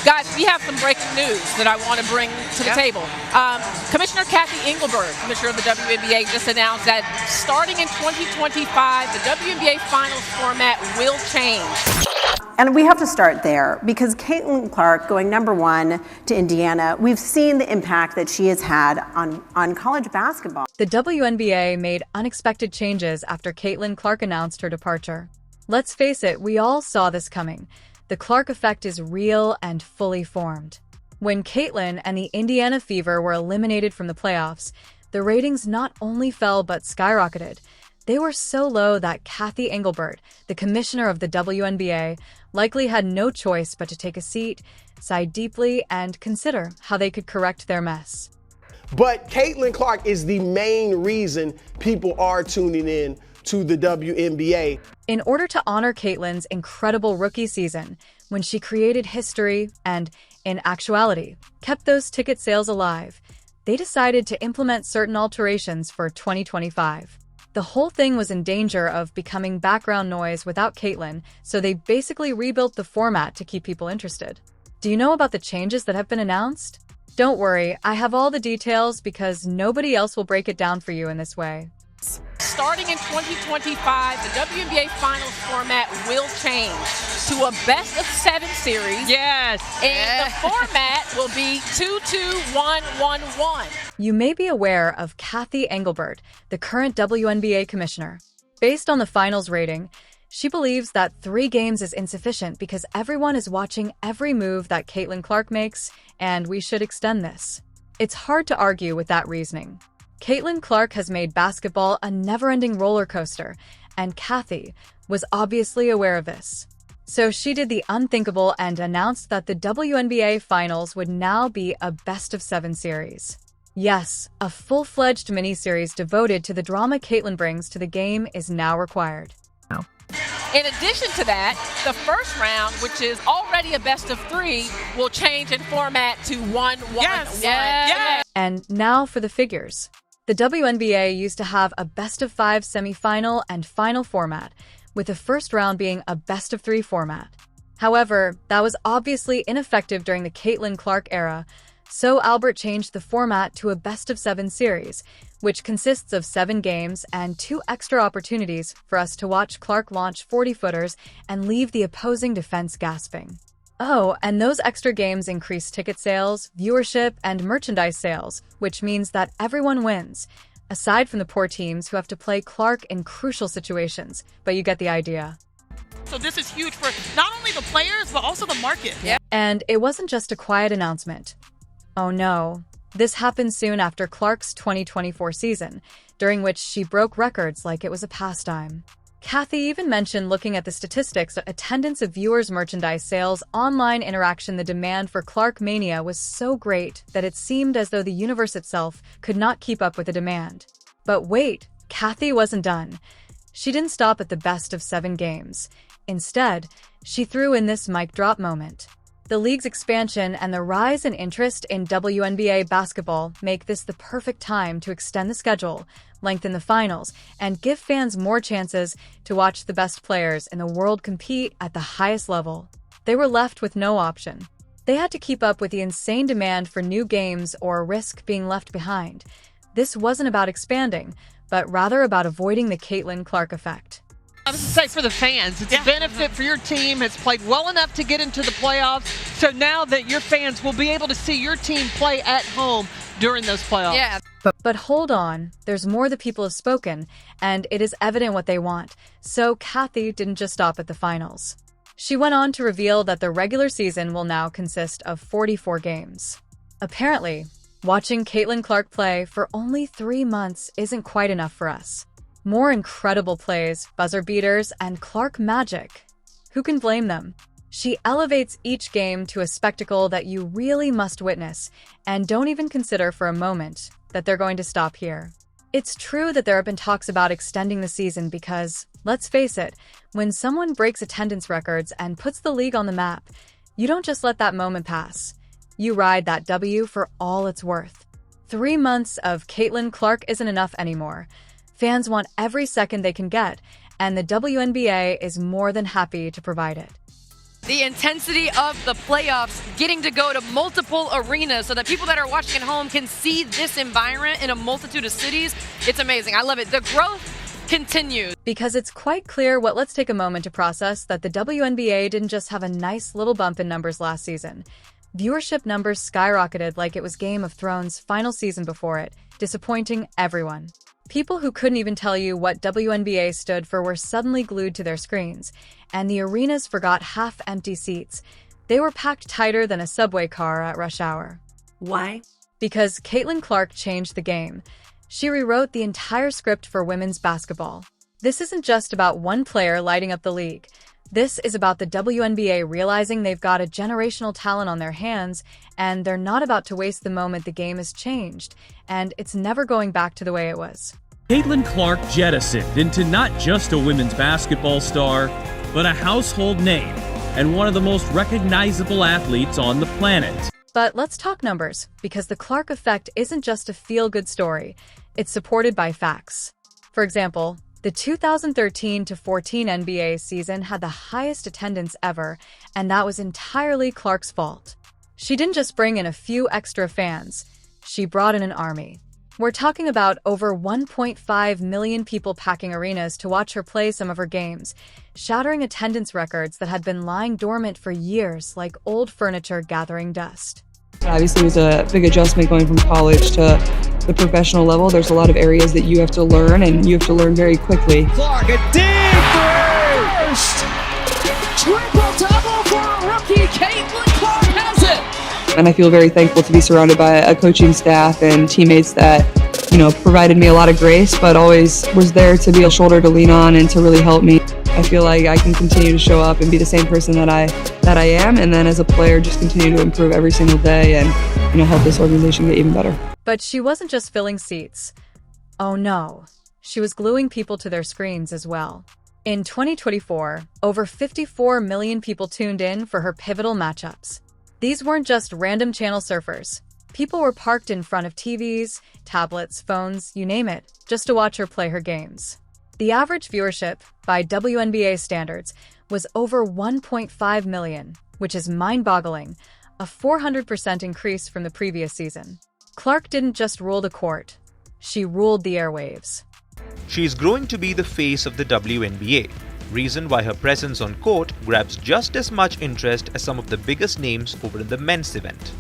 Guys, we have some breaking news that I want to bring to the table. Commissioner Kathy Engelberg, Commissioner of the WNBA, just announced that starting in 2025, the WNBA Finals format will change. And we have to start there because Caitlin Clark going #1 to Indiana, we've seen the impact that she has had on college basketball. The WNBA made unexpected changes after Caitlin Clark announced her departure. Let's face it, we all saw this coming. The Clark effect is real and fully formed. When Caitlin and the Indiana Fever were eliminated from the playoffs, the ratings not only fell but skyrocketed. They were so low that Kathy Engelbert, the commissioner of the WNBA, likely had no choice but to take a seat, sigh deeply, and consider how they could correct their mess. But Caitlin Clark is the main reason people are tuning in to the WNBA. In order to honor Caitlin's incredible rookie season, when she created history and, in actuality, kept those ticket sales alive, they decided to implement certain alterations for 2025. The whole thing was in danger of becoming background noise without Caitlin, so they basically rebuilt the format to keep people interested. Do you know about the changes that have been announced? Don't worry, I have all the details because nobody else will break it down for you in this way. Starting in 2025, the WNBA Finals format will change to a best-of-7 series. Yes. And the format will be 2-2-1-1-1. You may be aware of Kathy Engelbert, the current WNBA commissioner. Based on the finals rating, she believes that 3 games is insufficient because everyone is watching every move that Caitlin Clark makes, and we should extend this. It's hard to argue with that reasoning. Caitlin Clark has made basketball a never-ending roller coaster, and Kathy was obviously aware of this. So she did the unthinkable and announced that the WNBA Finals would now be a best-of-7 series. Yes, a full-fledged mini-series devoted to the drama Caitlin brings to the game is now required. In addition to that, the first round, which is already a best-of-3, will change in format to 1-1-1. Yes. And now for the figures. The WNBA used to have a best-of-5 semifinal and final format, with the first round being a best-of-3 format. However, that was obviously ineffective during the Caitlin Clark era, so Albert changed the format to a best-of-7 series, which consists of 7 games and 2 extra opportunities for us to watch Clark launch 40-footers and leave the opposing defense gasping. Oh, and those extra games increase ticket sales, viewership, and merchandise sales, which means that everyone wins, aside from the poor teams who have to play Clark in crucial situations, but you get the idea. So this is huge for not only the players, but also the market. Yeah. And it wasn't just a quiet announcement. Oh no, this happened soon after Clark's 2024 season, during which she broke records like it was a pastime. Kathy even mentioned looking at the statistics, attendance of viewers, merchandise sales, online interaction. The demand for Clark Mania was so great that it seemed as though the universe itself could not keep up with the demand. But wait, Kathy wasn't done. She didn't stop at the best-of-7 games. Instead, she threw in this mic drop moment. The league's expansion and the rise in interest in WNBA basketball make this the perfect time to extend the schedule, lengthen the finals, and give fans more chances to watch the best players in the world compete at the highest level. They were left with no option. They had to keep up with the insane demand for new games or risk being left behind. This wasn't about expanding, but rather about avoiding the Caitlin Clark effect. I was to say for the fans, it's a benefit for your team. It's played well enough to get into the playoffs. So now that your fans will be able to see your team play at home during those playoffs. Yeah. But hold on, there's more. The people have spoken, and it is evident what they want. So Kathy didn't just stop at the finals. She went on to reveal that the regular season will now consist of 44 games. Apparently, watching Caitlin Clark play for only 3 months isn't quite enough for us. More incredible plays, buzzer beaters, and Clark magic. Who can blame them? She elevates each game to a spectacle that you really must witness, and don't even consider for a moment that they're going to stop here. It's true that there have been talks about extending the season because, let's face it, when someone breaks attendance records and puts the league on the map, you don't just let that moment pass. You ride that W for all it's worth. 3 months of Caitlin Clark isn't enough anymore. Fans want every second they can get, and the WNBA is more than happy to provide it. The intensity of the playoffs, getting to go to multiple arenas so that people that are watching at home can see this environment in a multitude of cities. It's amazing. I love it. The growth continues. Because it's quite clear let's take a moment to process that the WNBA didn't just have a nice little bump in numbers last season. Viewership numbers skyrocketed like it was Game of Thrones' final season before it, disappointing everyone. People who couldn't even tell you what WNBA stood for were suddenly glued to their screens, and the arenas forgot half-empty seats. They were packed tighter than a subway car at rush hour. Why? Because Caitlin Clark changed the game. She rewrote the entire script for women's basketball. This isn't just about one player lighting up the league. This is about the WNBA realizing they've got a generational talent on their hands, and they're not about to waste the moment the game has changed, and it's never going back to the way it was. Caitlin Clark jettisoned into not just a women's basketball star, but a household name and one of the most recognizable athletes on the planet. But let's talk numbers, because the Clark effect isn't just a feel-good story. It's supported by facts. For example, the 2013-14 NBA season had the highest attendance ever, and that was entirely Clark's fault. She didn't just bring in a few extra fans, she brought in an army. We're talking about over 1.5 million people packing arenas to watch her play some of her games, shattering attendance records that had been lying dormant for years like old furniture gathering dust. Obviously, it was a big adjustment going from college to the professional level. There's a lot of areas that you have to learn, and you have to learn very quickly. Clark, a deep burst! Triple-double for rookie Caitlin Clark has it! And I feel very thankful to be surrounded by a coaching staff and teammates that, provided me a lot of grace, but always was there to be a shoulder to lean on and to really help me. I feel like I can continue to show up and be the same person that I am, and then as a player, just continue to improve every single day and, help this organization get even better. But she wasn't just filling seats. Oh no, she was gluing people to their screens as well. In 2024, over 54 million people tuned in for her pivotal matchups. These weren't just random channel surfers. People were parked in front of TVs, tablets, phones, you name it, just to watch her play her games. The average viewership, by WNBA standards, was over 1.5 million, which is mind-boggling, a 400% increase from the previous season. Clark didn't just rule the court, she ruled the airwaves. She is growing to be the face of the WNBA, reason why her presence on court grabs just as much interest as some of the biggest names over in the men's event.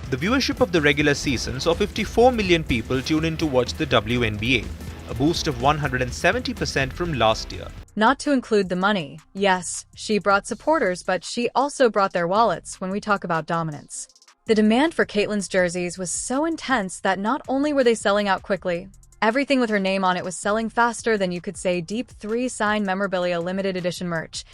The viewership of the regular season saw 54 million people tune in to watch the WNBA, a boost of 170% from last year. Not to include the money. Yes, she brought supporters, but she also brought their wallets when we talk about dominance. The demand for Caitlin's jerseys was so intense that not only were they selling out quickly, everything with her name on it was selling faster than you could say Deep 3 signed memorabilia limited edition merch,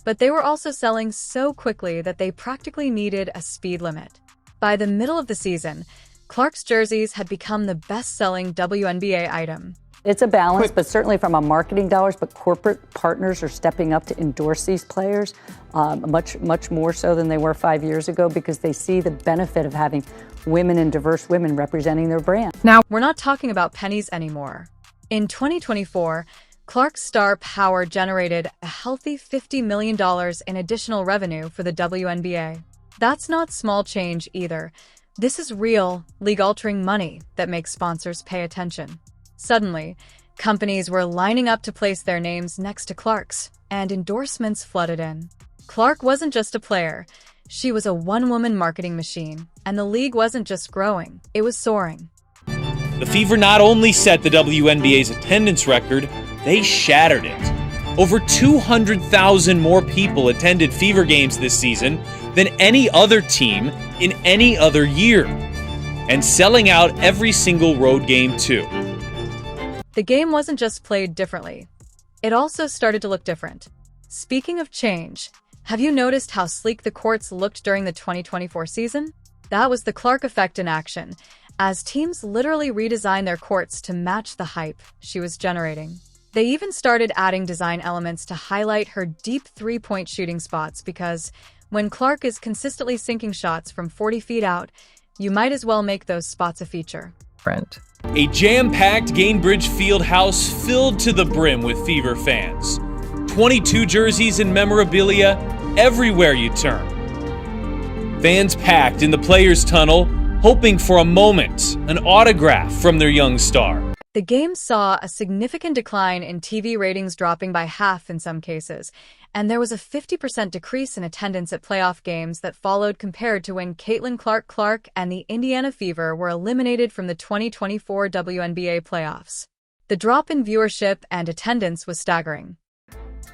but they were also selling so quickly that they practically needed a speed limit. By the middle of the season, Clark's jerseys had become the best-selling WNBA item. It's a balance, but certainly from a marketing dollars, but corporate partners are stepping up to endorse these players much more so than they were 5 years ago because they see the benefit of having women and diverse women representing their brand. Now, we're not talking about pennies anymore. In 2024, Clark's star power generated a healthy $50 million in additional revenue for the WNBA. That's not small change either. This is real, league-altering money that makes sponsors pay attention. Suddenly, companies were lining up to place their names next to Clark's, and endorsements flooded in. Clark wasn't just a player. She was a one-woman marketing machine, and the league wasn't just growing, it was soaring. The Fever not only set the WNBA's attendance record, they shattered it. Over 200,000 more people attended Fever games this season than any other team in any other year, and selling out every single road game too. The game wasn't just played differently. It also started to look different. Speaking of change, have you noticed how sleek the courts looked during the 2024 season? That was the Clark effect in action, as teams literally redesigned their courts to match the hype she was generating. They even started adding design elements to highlight her deep three-point shooting spots because when Clark is consistently sinking shots from 40 feet out, you might as well make those spots a feature. A jam-packed Gainbridge Field house filled to the brim with Fever fans. 22 jerseys and memorabilia, everywhere you turn. Fans packed in the players' tunnel, hoping for a moment, an autograph from their young star. The game saw a significant decline in TV ratings, dropping by half in some cases, and there was a 50% decrease in attendance at playoff games that followed compared to when Caitlin Clark and the Indiana Fever were eliminated from the 2024 WNBA playoffs. The drop in viewership and attendance was staggering.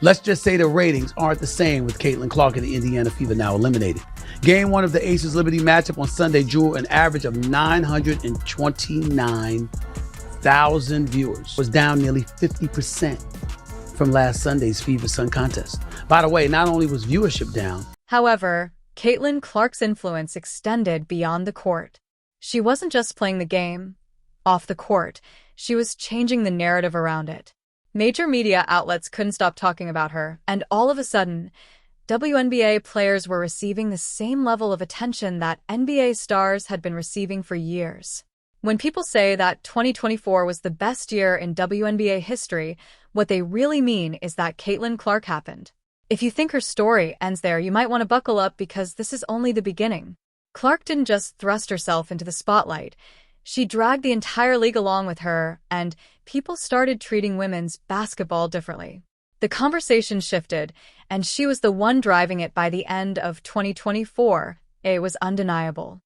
Let's just say the ratings aren't the same with Caitlin Clark and the Indiana Fever now eliminated. Game 1 of the Aces Liberty matchup on Sunday drew an average of 929,000 viewers. Was down nearly 50% from last Sunday's Fever Sun contest. By the way, not only was viewership down. However, Caitlin Clark's influence extended beyond the court. She wasn't just playing the game. Off the court, she was changing the narrative around it. Major media outlets couldn't stop talking about her, and all of a sudden, WNBA players were receiving the same level of attention that NBA stars had been receiving for years. When people say that 2024 was the best year in WNBA history, what they really mean is that Caitlin Clark happened. If you think her story ends there, you might want to buckle up, because this is only the beginning. Clark didn't just thrust herself into the spotlight. She dragged the entire league along with her, and people started treating women's basketball differently. The conversation shifted, and she was the one driving it by the end of 2024. It was undeniable.